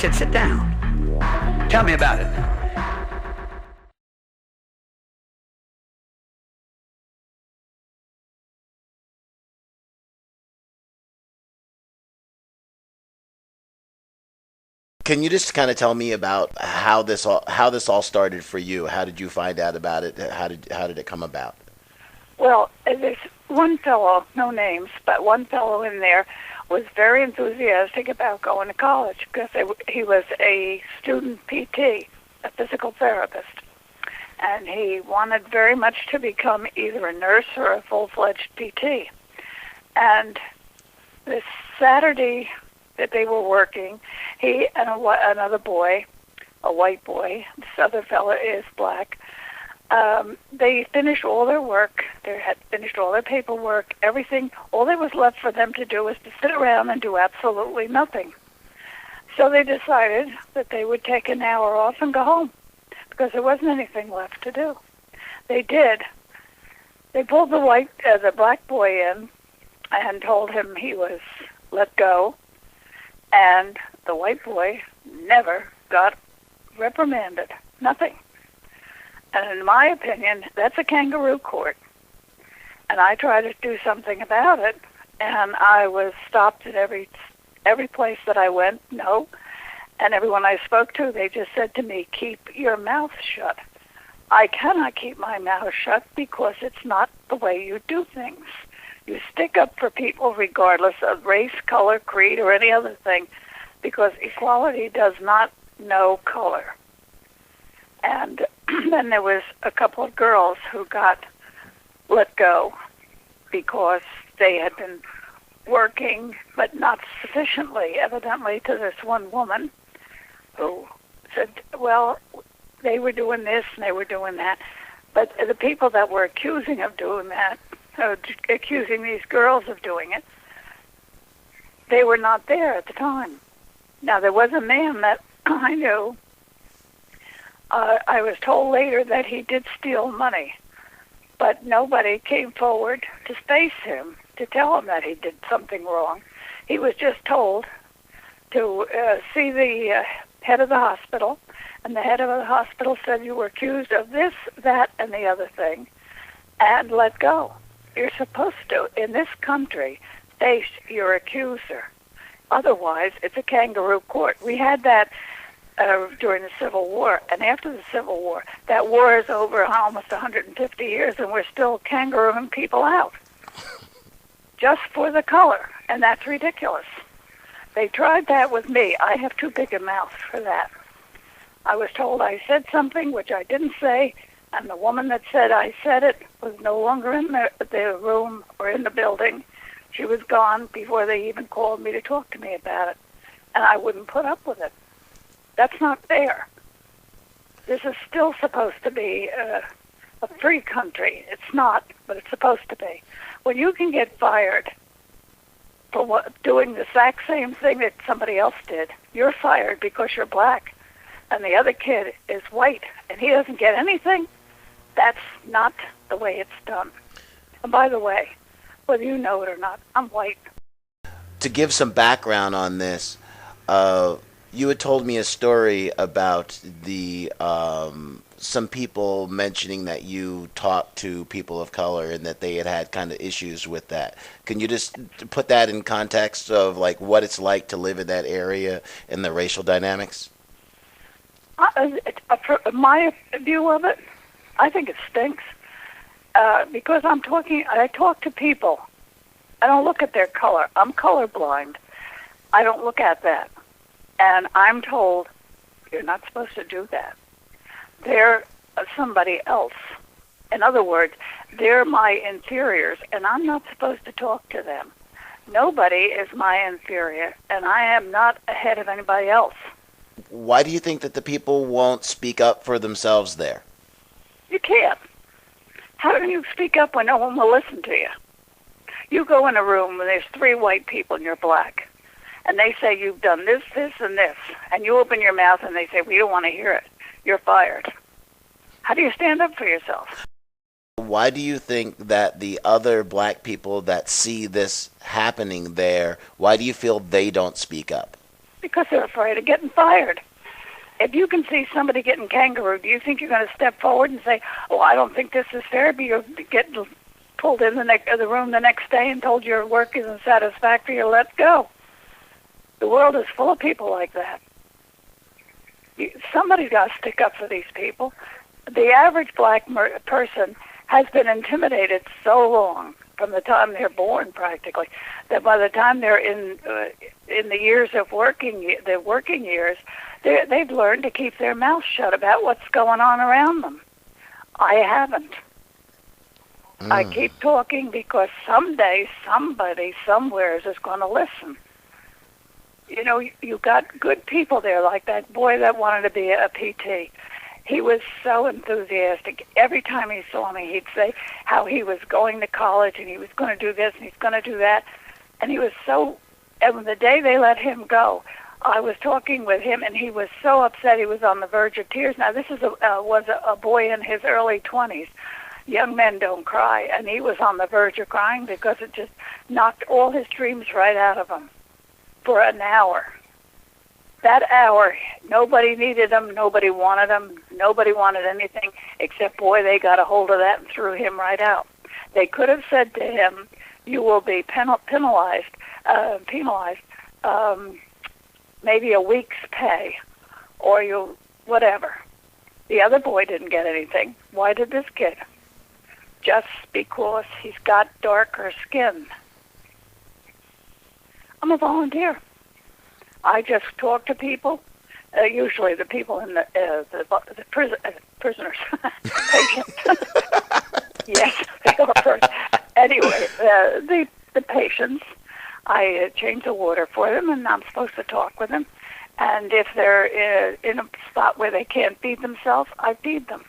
said, sit down. Tell me about it. Can you just kind of tell me about how this all started for you? How did you find out about it? How did it come about? Well, there's one fellow, no names, but one fellow in there was very enthusiastic about going to college because he was a student PT, a physical therapist, and he wanted very much to become either a nurse or a full-fledged PT. And this Saturday that they were working, he and another boy, a white boy, this other fellow is black, they finished all their work. They had finished all their paperwork, everything. All that was left for them to do was to sit around and do absolutely nothing. So they decided that they would take an hour off and go home because there wasn't anything left to do. They did. They pulled the black boy in and told him he was let go, and the white boy never got reprimanded. Nothing. And in my opinion, that's a kangaroo court. And I tried to do something about it, and I was stopped at every place that I went, no. And everyone I spoke to, they just said to me, keep your mouth shut. I cannot keep my mouth shut because it's not the way you do things. You stick up for people regardless of race, color, creed, or any other thing, because equality does not know color. And then there was a couple of girls who got let go because they had been working, but not sufficiently, evidently, to this one woman who said, well, they were doing this and they were doing that. But the people that were accusing of doing that, accusing these girls of doing it, they were not there at the time. Now, there was a man that I knew. I was told later that he did steal money, but nobody came forward to face him, to tell him that he did something wrong. He was just told to see the head of the hospital, and the head of the hospital said you were accused of this, that, and the other thing, and let go. You're supposed to, in this country, face your accuser. Otherwise, it's a kangaroo court. We had that during the Civil War, and after the Civil War. That war is over almost 150 years, and we're still kangarooing people out just for the color, and that's ridiculous. They tried that with me. I have too big a mouth for that. I was told I said something which I didn't say, and the woman that said I said it was no longer in the room or in the building. She was gone before they even called me to talk to me about it, and I wouldn't put up with it. That's not fair. This is still supposed to be a free country. It's not, but it's supposed to be. When you can get fired for doing the exact same thing that somebody else did, you're fired because you're black, and the other kid is white, and he doesn't get anything, that's not the way it's done. And by the way, whether you know it or not, I'm white. To give some background on this, you had told me a story about the some people mentioning that you talked to people of color and that they had kind of issues with that. Can you just put that in context of like what it's like to live in that area and the racial dynamics? My view of it, I think it stinks because I talk to people. I don't look at their color. I'm colorblind. I don't look at that. And I'm told, you're not supposed to do that. They're somebody else. In other words, they're my inferiors, and I'm not supposed to talk to them. Nobody is my inferior, and I am not ahead of anybody else. Why do you think that the people won't speak up for themselves there? You can't. How can you speak up when no one will listen to you? You go in a room and there's 3 white people and you're black. And they say you've done this, this, and this. And you open your mouth and they say, we don't want to hear it. You're fired. How do you stand up for yourself? Why do you think that the other black people that see this happening there, why do you feel they don't speak up? because they're afraid of getting fired. If you can see somebody getting kangaroo, do you think you're going to step forward and say, "Oh, I don't think this is fair," but you'll get pulled in the room the next day and told your work isn't satisfactory, or let go? The world is full of people like that. Somebody's got to stick up for these people. The average black person has been intimidated so long, from the time they're born practically, that by the time they're in the years of working years, they've learned to keep their mouth shut about what's going on around them. I haven't. I keep talking because someday somebody somewhere is going to listen. You know, you got good people there, like that boy that wanted to be a PT. He was so enthusiastic. Every time he saw me, he'd say how he was going to college and he was going to do this and he's going to do that. And he was so, and the day they let him go, I was talking with him and he was so upset he was on the verge of tears. Now, this was a boy in his early 20s. Young men don't cry. And he was on the verge of crying because it just knocked all his dreams right out of him for an hour. That hour, nobody needed him, nobody wanted him, nobody wanted anything, except, boy, they got a hold of that and threw him right out. They could have said to him, "You will be penalized, maybe a week's pay, or you whatever." The other boy didn't get anything. Why did this kid? Just because he's got darker skin. I'm a volunteer. I just talk to people, usually the people in the prisoners, patients. Yes, they are first. Anyway, the patients, I change the water for them, and I'm supposed to talk with them. And if they're in a spot where they can't feed themselves, I feed them.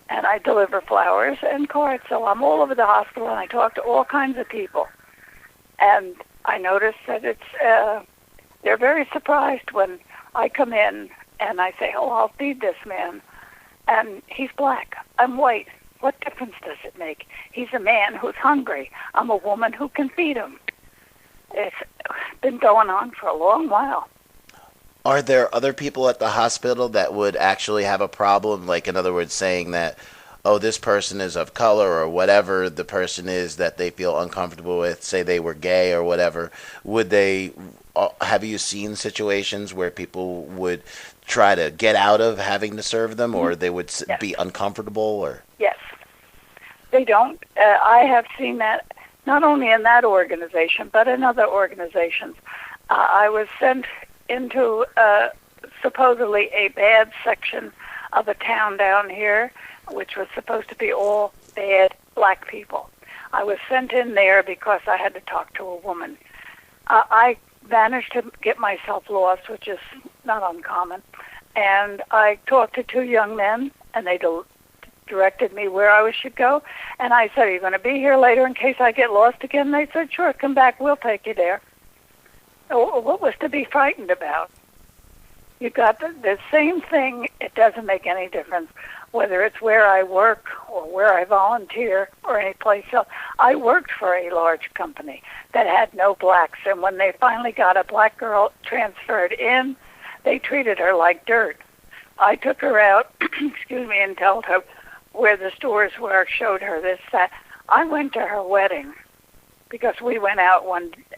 And I deliver flowers and cards. So I'm all over the hospital, and I talk to all kinds of people. And I notice that they're very surprised when I come in and I say, "Oh, I'll feed this man." And he's black. I'm white. What difference does it make? He's a man who's hungry. I'm a woman who can feed him. It's been going on for a long while. Are there other people at the hospital that would actually have a problem? Like, in other words, saying that, oh, this person is of color, or whatever the person is that they feel uncomfortable with, say they were gay or whatever, would they, have you seen situations where people would try to get out of having to serve them, or they would be uncomfortable? Or Yes. They don't. I have seen that not only in that organization, but in other organizations. I was sent into supposedly a bad section of a town down here, which was supposed to be all bad black people. I was sent in there because I had to talk to a woman. I managed to get myself lost, which is not uncommon, and I talked to two young men, and they directed me where I should go, and I said, "Are you going to be here later in case I get lost again?" They said, "Sure, come back, we'll take you there." What was to be frightened about? You got the same thing. It doesn't make any difference whether it's where I work or where I volunteer or any place else. I worked for a large company that had no blacks, and when they finally got a black girl transferred in, they treated her like dirt. I took her out, and told her where the stores were, showed her this, that. I went to her wedding because we went out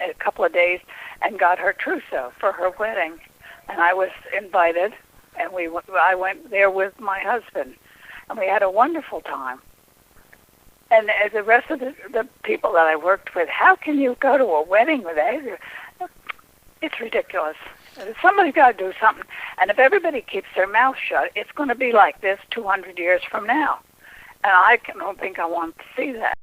a couple of days and got her trousseau for her wedding. And I was invited, and I went there with my husband, and we had a wonderful time. And the rest of the people that I worked with, how can you go to a wedding with that? It's ridiculous. Somebody's got to do something. And if everybody keeps their mouth shut, it's going to be like this 200 years from now. And I don't think I want to see that.